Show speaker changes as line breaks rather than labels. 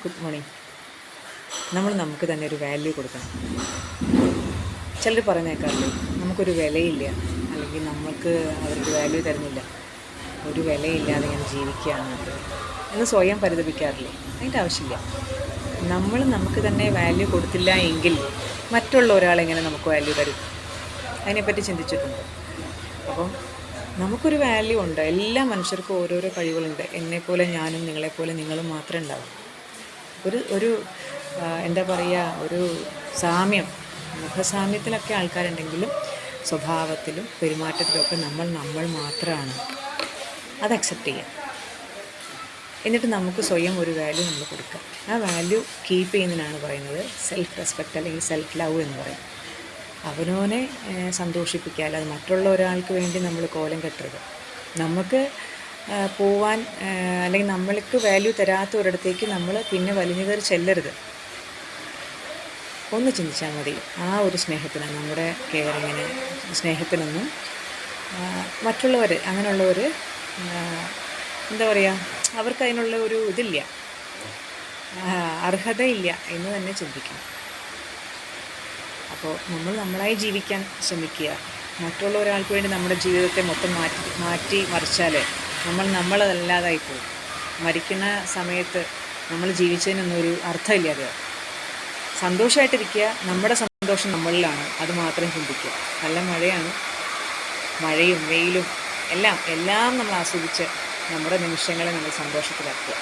Good morning. നമ്മൾ നമുക്ക് തന്നെ ഒരു വാല്യൂ കൊടുക്കണം. ചിലർ പറയുന്നേക്കാറില്ലേ, നമുക്കൊരു വിലയില്ല, അല്ലെങ്കിൽ നമുക്ക് അവർക്ക് വാല്യൂ തരുന്നില്ല, ഒരു വിലയില്ലാതെ ഞാൻ ജീവിക്കുകയാണ് എന്ന് സ്വയം പരിതപിക്കാറില്ലേ? അതിൻ്റെ ആവശ്യമില്ല. നമ്മൾ നമുക്ക് തന്നെ വാല്യൂ കൊടുത്തില്ല എങ്കിൽ മറ്റുള്ള ഒരാളെങ്ങനെ നമുക്ക് വാല്യൂ തരും? അതിനെപ്പറ്റി ചിന്തിച്ചിട്ടുണ്ട്. അപ്പം നമുക്കൊരു വാല്യൂ ഉണ്ട്. എല്ലാ മനുഷ്യർക്കും ഓരോരോ കഴിവുകളുണ്ട്. എന്നെപ്പോലെ ഞാനും നിങ്ങളെപ്പോലെ നിങ്ങളും മാത്രമേ ഉണ്ടാവും. ഒരു എന്താ പറയുക, ഒരു സാമ്യം, മുഖസാമ്യത്തിലൊക്കെ ആൾക്കാരുണ്ടെങ്കിലും സ്വഭാവത്തിലും പെരുമാറ്റത്തിലുമൊക്കെ നമ്മൾ മാത്രമാണ്. അത് അക്സെപ്റ്റ് ചെയ്യുക. എന്നിട്ട് നമുക്ക് സ്വയം ഒരു വാല്യൂ നമ്മൾ കൊടുക്കുക. ആ വാല്യൂ കീപ്പ് ചെയ്യുന്നതിനാണ് പറയുന്നത് സെൽഫ് റെസ്പെക്റ്റ് അല്ലെങ്കിൽ സെൽഫ് ലവ് എന്ന് പറയും. അവനവനെ സന്തോഷിപ്പിക്കുക, അല്ലാതെ മറ്റുള്ള ഒരാൾക്ക് വേണ്ടി നമ്മൾ കോലം കെട്ടരുത്. നമുക്ക് പോവാൻ അല്ലെങ്കിൽ നമ്മൾക്ക് വാല്യൂ തരാത്ത ഒരിടത്തേക്ക് നമ്മൾ പിന്നെ വലിഞ്ഞു കയറി ചെല്ലരുത്. ഒന്ന് ചിന്തിച്ചാൽ മതി. ആ ഒരു സ്നേഹത്തിന്, നമ്മുടെ കെയറിങ്ങിന്, സ്നേഹത്തിനൊന്നും മറ്റുള്ളവർ, അങ്ങനെയുള്ളവർ എന്താ പറയുക, അവർക്ക് അതിനുള്ള ഒരു ഇതില്ല, അർഹതയില്ല എന്ന് തന്നെ ചിന്തിക്കണം. അപ്പോൾ നമ്മൾ നമ്മളായി ജീവിക്കാൻ ശ്രമിക്കുക. മറ്റുള്ള ഒരാൾക്ക് വേണ്ടി നമ്മുടെ ജീവിതത്തെ മൊത്തം മാറ്റി മറിച്ചാൽ നമ്മളതല്ലാതായി പോകും. മരിക്കുന്ന സമയത്ത് നമ്മൾ ജീവിച്ചതിനൊന്നും ഒരു അർത്ഥമില്ലാതെ. സന്തോഷമായിട്ടിരിക്കുക, നമ്മുടെ സന്തോഷം നമ്മളിലാണ്, അത് മാത്രം ചിന്തിക്കുക. നല്ല മഴയാണ്, മഴയും വെയിലും എല്ലാം നമ്മൾ ആസ്വദിച്ച് നമ്മുടെ നിമിഷങ്ങളെ നമ്മൾ സന്തോഷത്തിലാക്കുക.